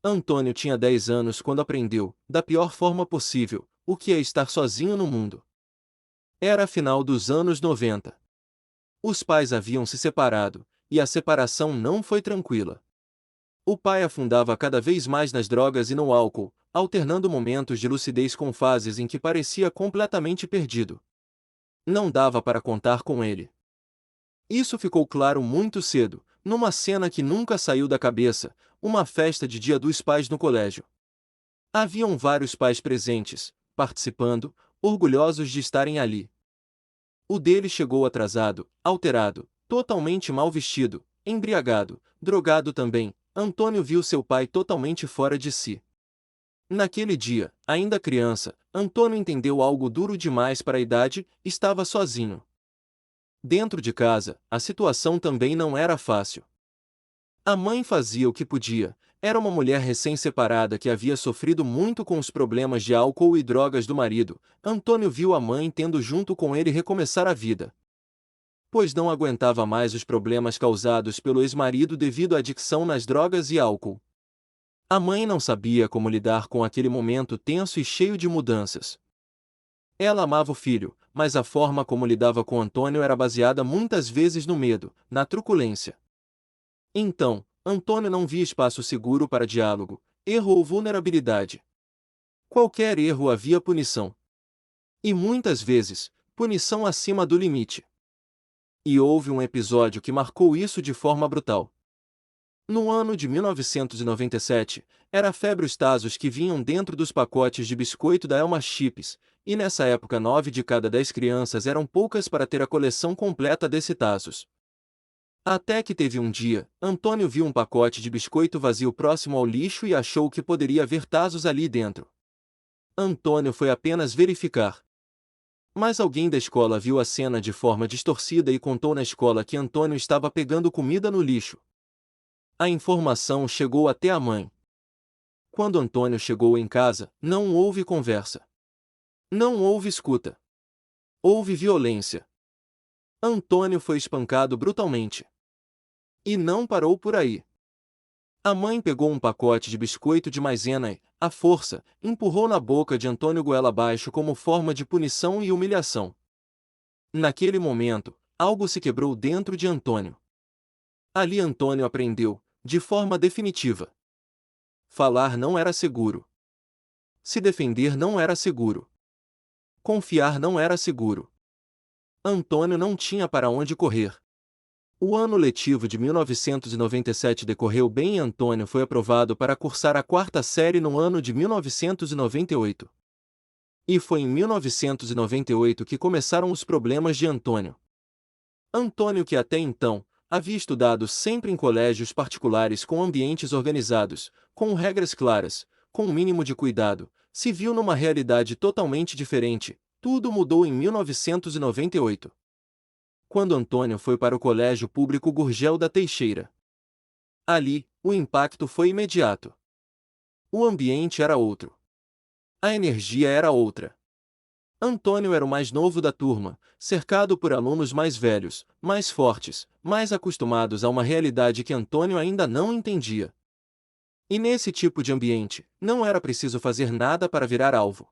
Antônio tinha 10 anos quando aprendeu, da pior forma possível, o que é estar sozinho no mundo. Era a final dos anos 90. Os pais haviam se separado, e a separação não foi tranquila. O pai afundava cada vez mais nas drogas e no álcool, alternando momentos de lucidez com fases em que parecia completamente perdido. Não dava para contar com ele. Isso ficou claro muito cedo, numa cena que nunca saiu da cabeça, uma festa de Dia dos Pais no colégio. Haviam vários pais presentes, participando, orgulhosos de estarem ali. O dele chegou atrasado, alterado, totalmente mal vestido, embriagado, drogado também. Antônio viu seu pai totalmente fora de si. Naquele dia, ainda criança, Antônio entendeu algo duro demais para a idade, estava sozinho. Dentro de casa, a situação também não era fácil. A mãe fazia o que podia, era uma mulher recém-separada que havia sofrido muito com os problemas de álcool e drogas do marido. Antônio viu a mãe tendo junto com ele recomeçar a vida, pois não aguentava mais os problemas causados pelo ex-marido devido à adicção nas drogas e álcool. A mãe não sabia como lidar com aquele momento tenso e cheio de mudanças. Ela amava o filho, mas a forma como lidava com Antônio era baseada muitas vezes no medo, na truculência. Então, Antônio não via espaço seguro para diálogo, erro ou vulnerabilidade. Qualquer erro havia punição. E muitas vezes, punição acima do limite. E houve um episódio que marcou isso de forma brutal. No ano de 1997, era a febre os Tazos que vinham dentro dos pacotes de biscoito da Elma Chips, e nessa época 9 de cada 10 crianças eram poucas para ter a coleção completa desse Tazos. Até que teve um dia, Antônio viu um pacote de biscoito vazio próximo ao lixo e achou que poderia haver Tazos ali dentro. Antônio foi apenas verificar. Mas alguém da escola viu a cena de forma distorcida e contou na escola que Antônio estava pegando comida no lixo. A informação chegou até a mãe. Quando Antônio chegou em casa, não houve conversa. Não houve escuta. Houve violência. Antônio foi espancado brutalmente. E não parou por aí. A mãe pegou um pacote de biscoito de maisena e, à força, empurrou na boca de Antônio goela abaixo como forma de punição e humilhação. Naquele momento, algo se quebrou dentro de Antônio. Ali Antônio aprendeu, de forma definitiva. Falar não era seguro. Se defender não era seguro. Confiar não era seguro. Antônio não tinha para onde correr. O ano letivo de 1997 decorreu bem e Antônio foi aprovado para cursar a quarta série no ano de 1998. E foi em 1998 que começaram os problemas de Antônio. Antônio, que até então havia estudado sempre em colégios particulares com ambientes organizados, com regras claras, com um mínimo de cuidado, se viu numa realidade totalmente diferente. Tudo mudou em 1998. Quando Antônio foi para o Colégio Público Gurgel da Teixeira. Ali, o impacto foi imediato. O ambiente era outro. A energia era outra. Antônio era o mais novo da turma, cercado por alunos mais velhos, mais fortes, mais acostumados a uma realidade que Antônio ainda não entendia. E nesse tipo de ambiente, não era preciso fazer nada para virar alvo.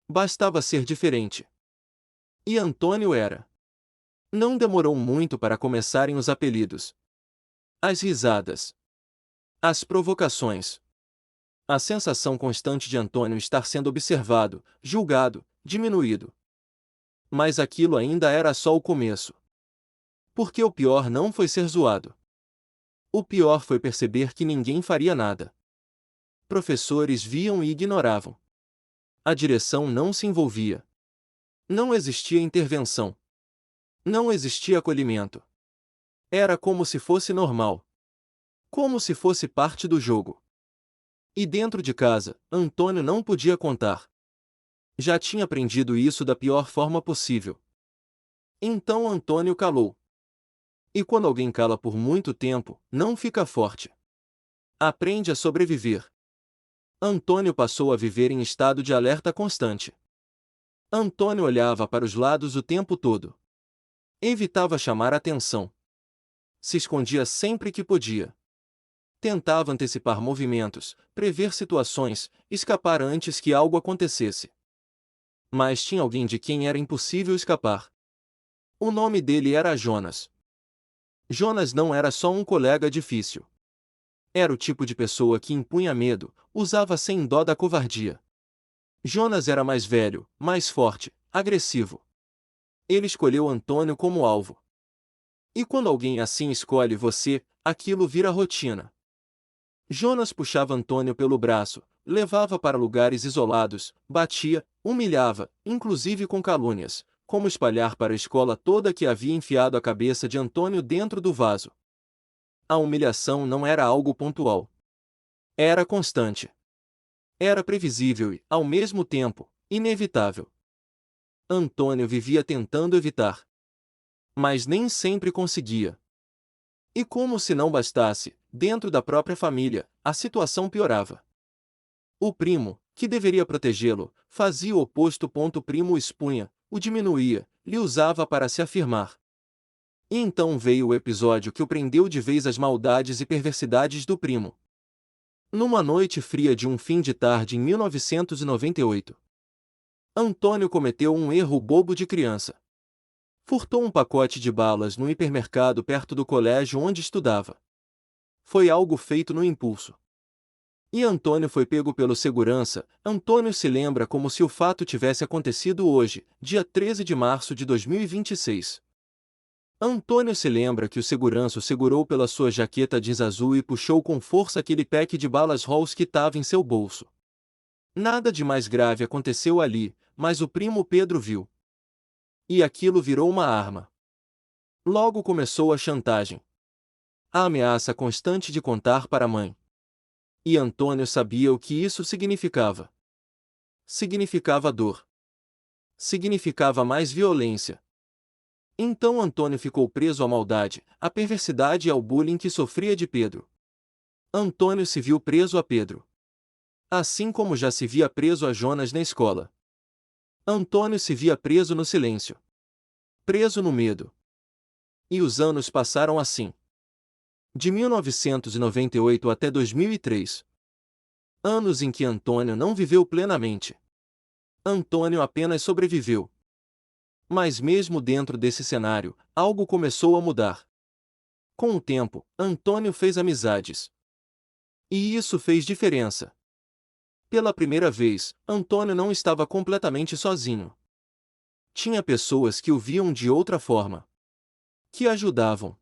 Bastava ser diferente. E Antônio era. Não demorou muito para começarem os apelidos. As risadas. As provocações. A sensação constante de Antônio estar sendo observado, julgado, diminuído. Mas aquilo ainda era só o começo. Porque o pior não foi ser zoado. O pior foi perceber que ninguém faria nada. Professores viam e ignoravam. A direção não se envolvia. Não existia intervenção. Não existia acolhimento. Era como se fosse normal. Como se fosse parte do jogo. E dentro de casa, Antônio não podia contar. Já tinha aprendido isso da pior forma possível. Então Antônio calou. E quando alguém cala por muito tempo, não fica forte. Aprende a sobreviver. Antônio passou a viver em estado de alerta constante. Antônio olhava para os lados o tempo todo. Evitava chamar atenção. Se escondia sempre que podia. Tentava antecipar movimentos, prever situações, escapar antes que algo acontecesse. Mas tinha alguém de quem era impossível escapar. O nome dele era Jonas. Jonas não era só um colega difícil. Era o tipo de pessoa que impunha medo, usava sem dó da covardia. Jonas era mais velho, mais forte, agressivo. Ele escolheu Antônio como alvo. E quando alguém assim escolhe você, aquilo vira rotina. Jonas puxava Antônio pelo braço, levava para lugares isolados, batia, humilhava, inclusive com calúnias, como espalhar para a escola toda que havia enfiado a cabeça de Antônio dentro do vaso. A humilhação não era algo pontual. Era constante. Era previsível e, ao mesmo tempo, inevitável. Antônio vivia tentando evitar. Mas nem sempre conseguia. E como se não bastasse, dentro da própria família, a situação piorava. O primo, que deveria protegê-lo, fazia o oposto. O primo o expunha, o diminuía, lhe usava para se afirmar. E então veio o episódio que o prendeu de vez às maldades e perversidades do primo. Numa noite fria de um fim de tarde em 1998, Antônio cometeu um erro bobo de criança. Furtou um pacote de balas no hipermercado perto do colégio onde estudava. Foi algo feito no impulso. E Antônio foi pego pelo segurança. Antônio se lembra como se o fato tivesse acontecido hoje, dia 13 de março de 2026. Antônio se lembra que o segurança o segurou pela sua jaqueta jeans azul e puxou com força aquele pack de balas Rolls que estava em seu bolso. Nada de mais grave aconteceu ali, mas o primo Pedro viu. E aquilo virou uma arma. Logo começou a chantagem. A ameaça constante de contar para a mãe. E Antônio sabia o que isso significava. Significava dor. Significava mais violência. Então Antônio ficou preso à maldade, à perversidade e ao bullying que sofria de Pedro. Antônio se viu preso a Pedro. Assim como já se via preso a Jonas na escola. Antônio se via preso no silêncio. Preso no medo. E os anos passaram assim. De 1998 até 2003. Anos em que Antônio não viveu plenamente. Antônio apenas sobreviveu. Mas mesmo dentro desse cenário, algo começou a mudar. Com o tempo, Antônio fez amizades. E isso fez diferença. Pela primeira vez, Antônio não estava completamente sozinho. Tinha pessoas que o viam de outra forma. Que ajudavam.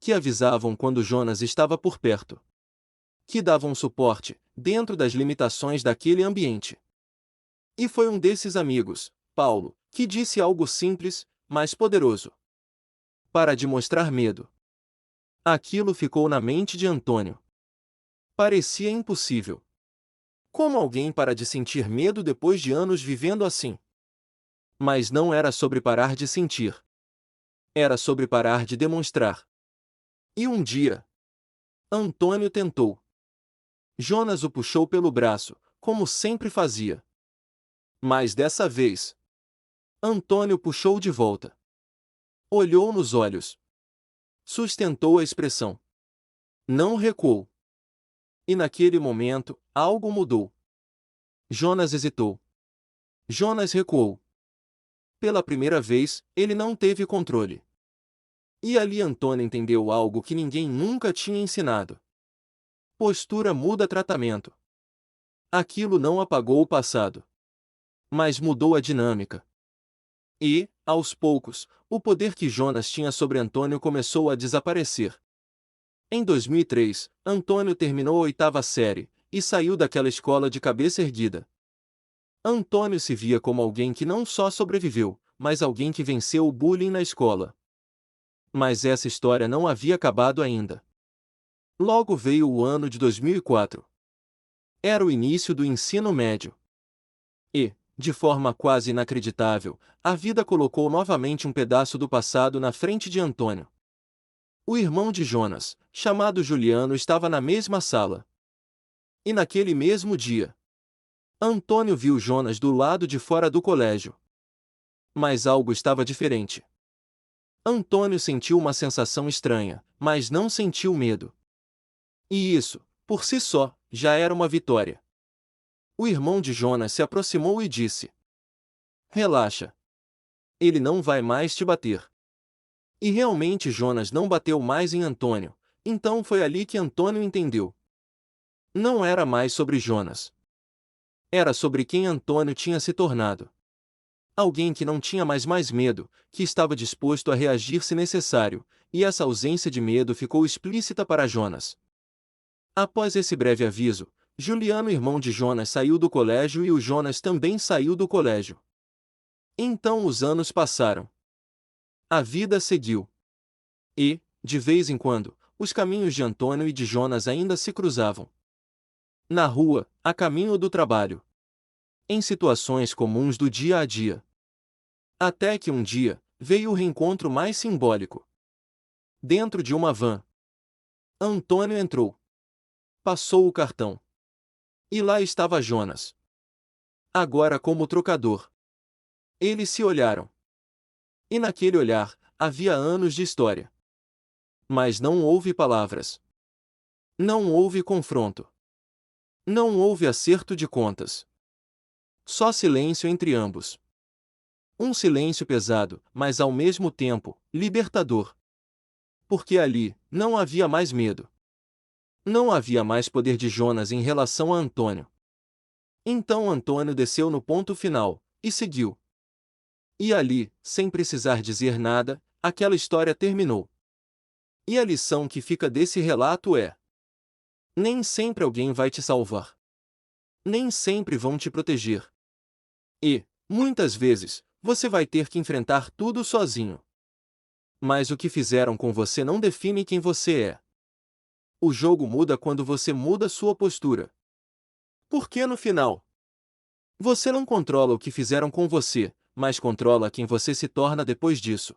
Que avisavam quando Jonas estava por perto. Que davam suporte, dentro das limitações daquele ambiente. E foi um desses amigos, Paulo, que disse algo simples, mas poderoso. Para de mostrar medo. Aquilo ficou na mente de Antônio. Parecia impossível. Como alguém para de sentir medo depois de anos vivendo assim? Mas não era sobre parar de sentir. Era sobre parar de demonstrar. E um dia, Antônio tentou. Jonas o puxou pelo braço, como sempre fazia. Mas dessa vez, Antônio puxou de volta. Olhou nos olhos. Sustentou a expressão. Não recuou. E naquele momento, algo mudou. Jonas hesitou. Jonas recuou. Pela primeira vez, ele não teve controle. E ali Antônio entendeu algo que ninguém nunca tinha ensinado. Postura muda tratamento. Aquilo não apagou o passado. Mas mudou a dinâmica. E, aos poucos, o poder que Jonas tinha sobre Antônio começou a desaparecer. Em 2003, Antônio terminou a oitava série, e saiu daquela escola de cabeça erguida. Antônio se via como alguém que não só sobreviveu, mas alguém que venceu o bullying na escola. Mas essa história não havia acabado ainda. Logo veio o ano de 2004. Era o início do ensino médio. E, de forma quase inacreditável, a vida colocou novamente um pedaço do passado na frente de Antônio. O irmão de Jonas, chamado Juliano, estava na mesma sala. E naquele mesmo dia, Antônio viu Jonas do lado de fora do colégio. Mas algo estava diferente. Antônio sentiu uma sensação estranha, mas não sentiu medo. E isso, por si só, já era uma vitória. O irmão de Jonas se aproximou e disse: Relaxa. Ele não vai mais te bater. E realmente Jonas não bateu mais em Antônio, então foi ali que Antônio entendeu. Não era mais sobre Jonas. Era sobre quem Antônio tinha se tornado. Alguém que não tinha mais medo, que estava disposto a reagir se necessário, e essa ausência de medo ficou explícita para Jonas. Após esse breve aviso, Juliano, irmão de Jonas, saiu do colégio e o Jonas também saiu do colégio. Então os anos passaram. A vida seguiu. E, de vez em quando, os caminhos de Antônio e de Jonas ainda se cruzavam. Na rua, a caminho do trabalho. Em situações comuns do dia a dia. Até que um dia, veio o reencontro mais simbólico. Dentro de uma van. Antônio entrou. Passou o cartão. E lá estava Jonas. Agora como trocador. Eles se olharam. E naquele olhar, havia anos de história. Mas não houve palavras. Não houve confronto. Não houve acerto de contas. Só silêncio entre ambos. Um silêncio pesado, mas ao mesmo tempo, libertador. Porque ali, não havia mais medo. Não havia mais poder de Jonas em relação a Antônio. Então Antônio desceu no ponto final, e seguiu. E ali, sem precisar dizer nada, aquela história terminou. E a lição que fica desse relato é: nem sempre alguém vai te salvar. Nem sempre vão te proteger. E, muitas vezes, você vai ter que enfrentar tudo sozinho. Mas o que fizeram com você não define quem você é. O jogo muda quando você muda sua postura. Porque no final, você não controla o que fizeram com você, mas controla quem você se torna depois disso.